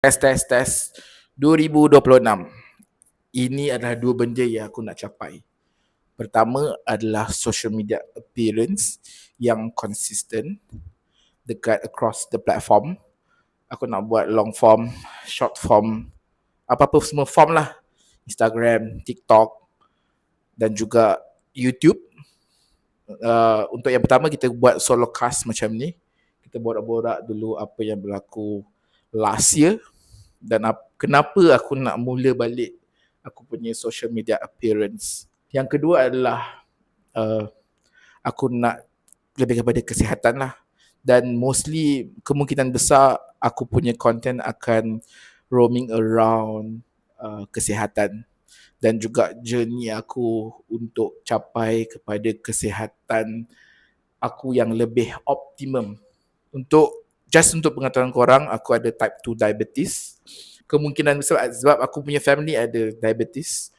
Tes 2026. Ini adalah dua benda yang aku nak capai. Pertama adalah social media appearance yang konsisten dekat across the platform. Aku nak buat long form, short form, apa-apa semua form lah. Instagram, TikTok dan juga YouTube. Untuk yang pertama kita buat solo cast macam ni. Kita borak-borak dulu apa yang berlaku last year dan kenapa aku nak mula balik aku punya social media appearance. Yang kedua adalah aku nak lebih kepada kesihatan lah, dan mostly kemungkinan besar aku punya content akan roaming around kesihatan dan juga journey aku untuk capai kepada kesihatan aku yang lebih optimum. Untuk pengetahuan korang, aku ada type 2 diabetes. Kemungkinan besar sebab aku punya family ada diabetes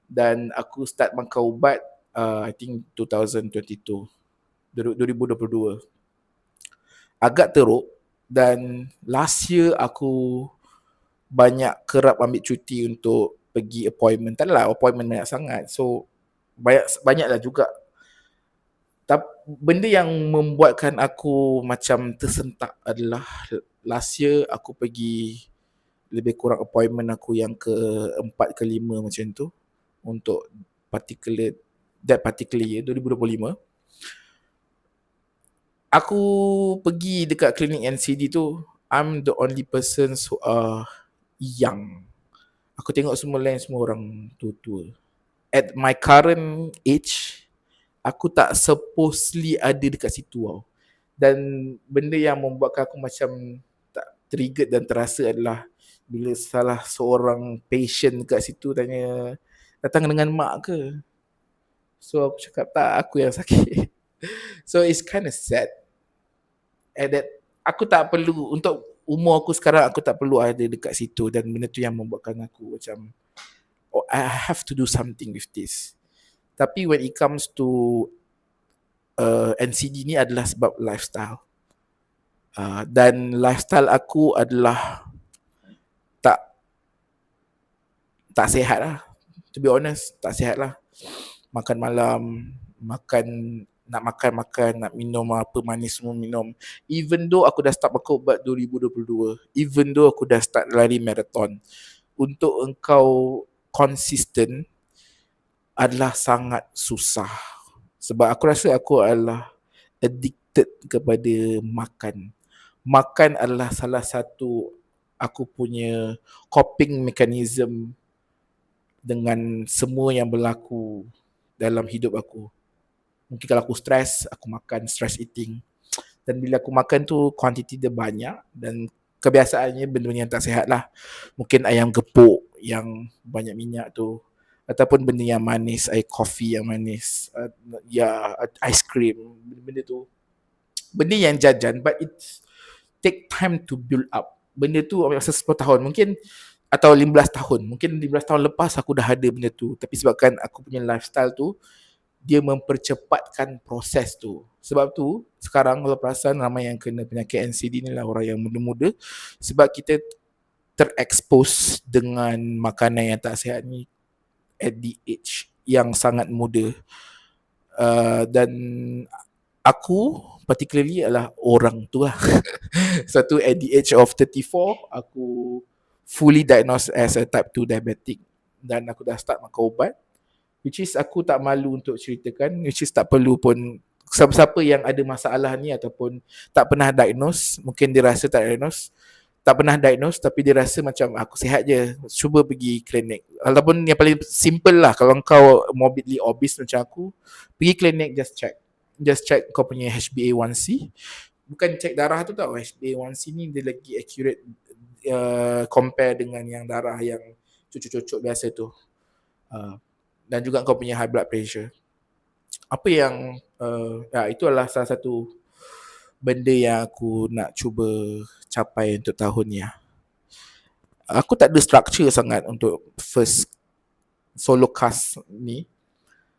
dan aku start makan ubat I think 2022. Agak teruk, dan last year aku banyak kerap ambil cuti untuk pergi appointment. Tak adalah appointment banyak sangat. So banyaklah juga. Tapi benda yang membuatkan aku macam tersentak adalah last year aku pergi lebih kurang appointment aku yang ke-4 ke-5 macam tu untuk that particular year 2025. Aku pergi dekat klinik NCD tu, I'm the only person who are young. Aku tengok semua lain semua orang tua-tua. At my current age, aku tak supposedly ada dekat situ tau. Dan benda yang membuatkan aku macam tak triggered dan terasa adalah bila salah seorang patient kat situ tanya, datang dengan mak ke? So aku cakap tak, aku yang sakit. So it's kind of sad. And that aku tak perlu, untuk umur aku sekarang, aku tak perlu ada dekat situ. Dan benda tu yang membuatkan aku macam, oh, I have to do something with this. Tapi when it comes to NCD ni adalah sebab lifestyle. Dan lifestyle aku adalah tak sihat lah. To be honest, tak sihat lah. Makan malam, nak makan, nak minum apa manis semua minum. Even though aku dah start makan ubat 2022, even though aku dah start lari marathon, untuk engkau konsisten adalah sangat susah. Sebab aku rasa aku adalah addicted kepada makan. Makan adalah salah satu aku punya coping mechanism dengan semua yang berlaku dalam hidup aku. Mungkin kalau aku stres, aku makan, stress eating. Dan bila aku makan tu, kuantiti dia banyak dan kebiasaannya benda-benda yang tak sihat lah. Mungkin ayam gepuk yang banyak minyak tu, ataupun benda yang manis, air kopi yang manis, ice cream, benda-benda tu. Benda yang jajan, but it take time to build up. Benda tu masa 10 tahun mungkin, atau 15 tahun. Mungkin 15 tahun lepas aku dah ada benda tu. Tapi sebabkan aku punya lifestyle tu, dia mempercepatkan proses tu. Sebab tu, sekarang kalau perasan ramai yang kena penyakit NCD ni lah orang yang muda-muda. Sebab kita terekspos dengan makanan yang tak sihat ni at the age yang sangat muda. Dan aku particularly adalah orang tu lah. Satu at the age of 34, aku fully diagnosed as a type 2 diabetic dan aku dah start makan ubat, which is aku tak malu untuk ceritakan, which is tak perlu pun siapa-siapa yang ada masalah ni ataupun tak pernah diagnose, mungkin dia rasa tak pernah diagnose tapi dia rasa macam aku sihat je, cuba pergi klinik. Ataupun yang paling simple lah, kalau kau morbidly obese macam aku, pergi klinik, just check kau punya HbA1c. Bukan check darah tu tau, HbA1c ni dia lagi accurate compare dengan yang darah yang cucuk-cucuk biasa tu. Dan juga kau punya high blood pressure. Apa yang itu adalah salah satu benda yang aku nak cuba capai untuk tahun ni. Aku tak ada structure sangat untuk first solo cast ni.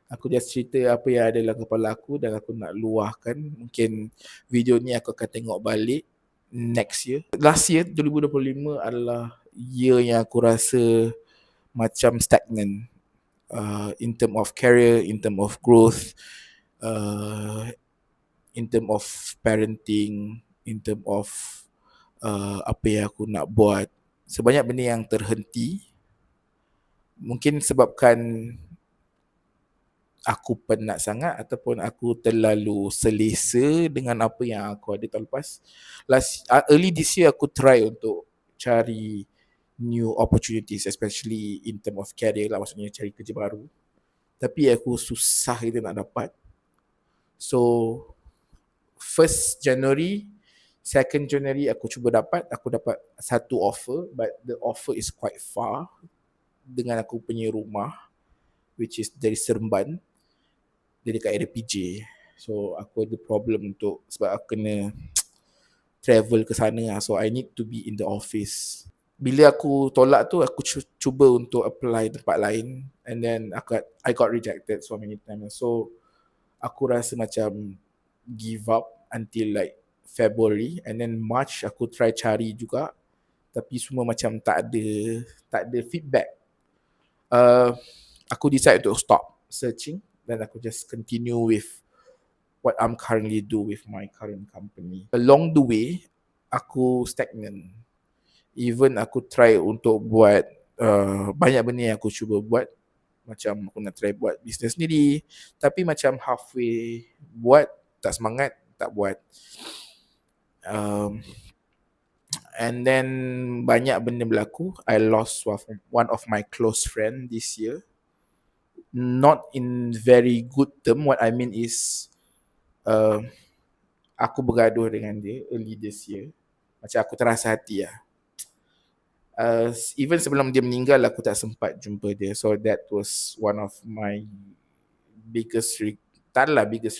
Aku just cerita apa yang ada dalam kepala aku dan aku nak luahkan. Mungkin video ni aku akan tengok balik next year. Last year 2025 adalah year yang aku rasa macam stagnant, in term of career, in term of growth, uh, in term of parenting, in term of apa yang aku nak buat. Sebanyak benda yang terhenti. Mungkin sebabkan aku penat sangat ataupun aku terlalu selesa dengan apa yang aku ada tahun lepas. Early this year aku try untuk cari new opportunities, especially in term of career lah, maksudnya cari kerja baru. Tapi aku susah kita nak dapat. So 1st January, 2nd January aku dapat satu offer, but the offer is quite far dengan aku punya rumah, which is dari Seremban, dia dekat area PJ. So aku ada problem untuk, sebab aku kena travel ke sana lah. So I need to be in the office. Bila aku tolak tu, aku cuba untuk apply tempat lain, and then I got rejected so many times. So aku rasa macam give up until like February, and then March aku try cari juga, tapi semua macam tak ada feedback. Aku decide to stop searching, dan aku just continue with what I'm currently do with my current company. Along the way, aku stagnant. Even aku try untuk buat banyak benda yang aku cuba buat. Macam aku nak try buat bisnes sendiri, tapi macam halfway buat, tak semangat, tak buat. And then banyak benda berlaku. I lost one of my close friend this year. Not in very good term. What I mean is aku bergaduh dengan dia early this year. Macam aku terasa hati lah. Even sebelum dia meninggal, aku tak sempat jumpa dia. So that was one of my biggest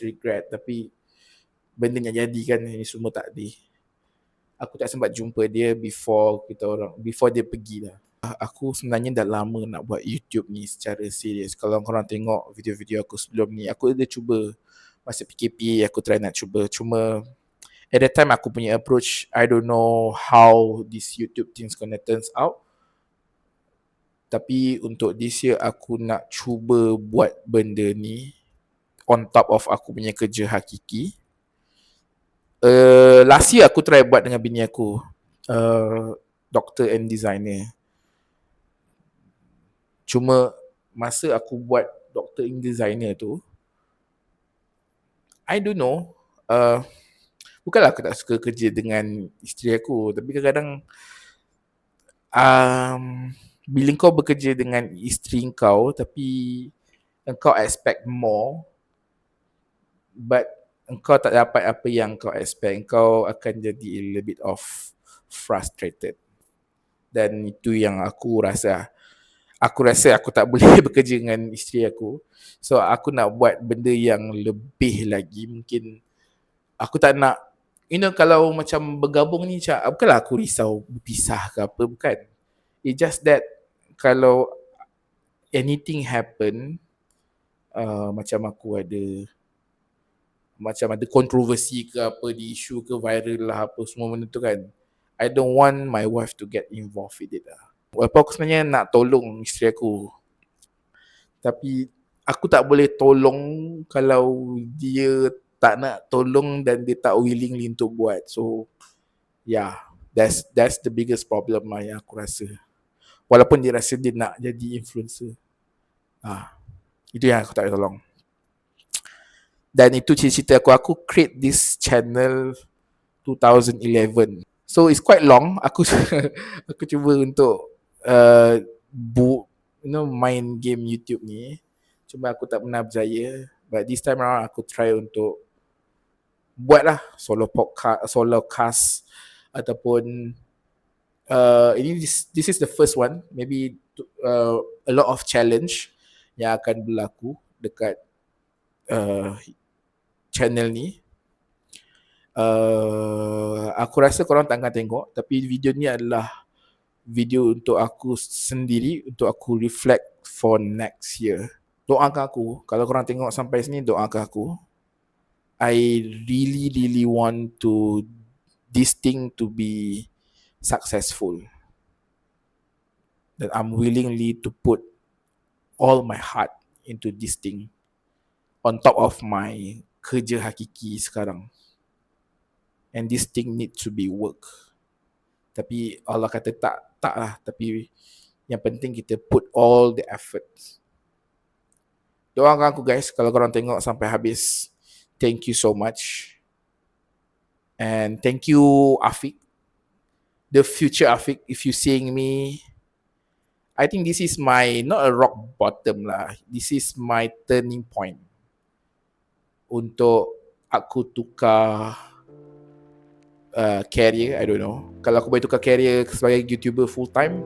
regret, tapi benda yang jadi kan, ini semua tak ada. Aku tak sempat jumpa dia before dia pergi lah. Aku sebenarnya dah lama nak buat YouTube ni secara serius. Kalau korang tengok video-video aku sebelum ni, aku ada cuba. Masa PKP aku try nak cuba. Cuma at that time aku punya approach, I don't know how this YouTube things gonna turns out. Tapi untuk this year aku nak cuba buat benda ni on top of aku punya kerja hakiki. Last year aku try buat dengan bini aku, doctor and designer. Cuma masa aku buat doctor and designer tu, I don't know, bukanlah aku tak suka kerja dengan isteri aku, tapi kadang-kadang bila kau bekerja dengan isteri kau tapi engkau expect more, but engkau tak dapat apa yang kau expect, engkau akan jadi a little bit of frustrated. Dan itu yang aku rasa. Aku rasa aku tak boleh bekerja dengan isteri aku. So aku nak buat benda yang lebih lagi. Mungkin aku tak nak, kalau macam bergabung ni, bukanlah aku risau berpisah ke apa, bukan. It's just that kalau anything happen, macam aku ada kontroversi ke apa di isu ke viral lah apa semua benda tu kan, I don't want my wife to get involved with it lah. Walaupun aku sebenarnya nak tolong isteri aku, tapi aku tak boleh tolong kalau dia tak nak tolong dan dia tak willingly untuk buat. So yeah, that's the biggest problem lah yang aku rasa. Walaupun dia rasa dia nak jadi influencer, itu yang aku tak boleh tolong. Dan itu cita-cita aku create this channel 2011. So it's quite long. Aku cuba untuk main game YouTube ni. Cuma aku tak pernah berjaya. But this time around aku try untuk buatlah solo cast ataupun this is the first one. Maybe a lot of challenge yang akan berlaku dekat channel ni. Aku rasa korang tak akan tengok, tapi video ni adalah video untuk aku sendiri, untuk aku reflect for next year. Doakan aku, kalau korang tengok sampai sini, doakan aku. I really want to this thing to be successful. That I'm willingly to put all my heart into this thing on top of my kerja hakiki sekarang. And this thing need to be work. Tapi Allah kata tak lah. Tapi yang penting kita put all the efforts. Doakan aku guys, kalau korang tengok sampai habis. Thank you so much. And thank you Afiq, the future Afiq, if you seeing me. I think this is my, not a rock bottom lah. This is my turning point. Untuk aku tukar career, I don't know. Kalau aku boleh tukar career sebagai YouTuber full time,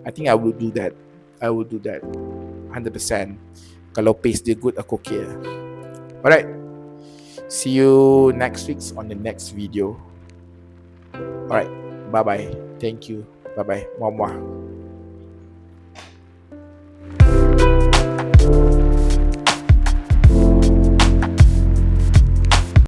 I think I will do that. I will do that 100%. Kalau pace dia good, aku okay lah. Alright, see you next week on the next video. Alright, bye bye. Thank you. Bye bye. Muah muah.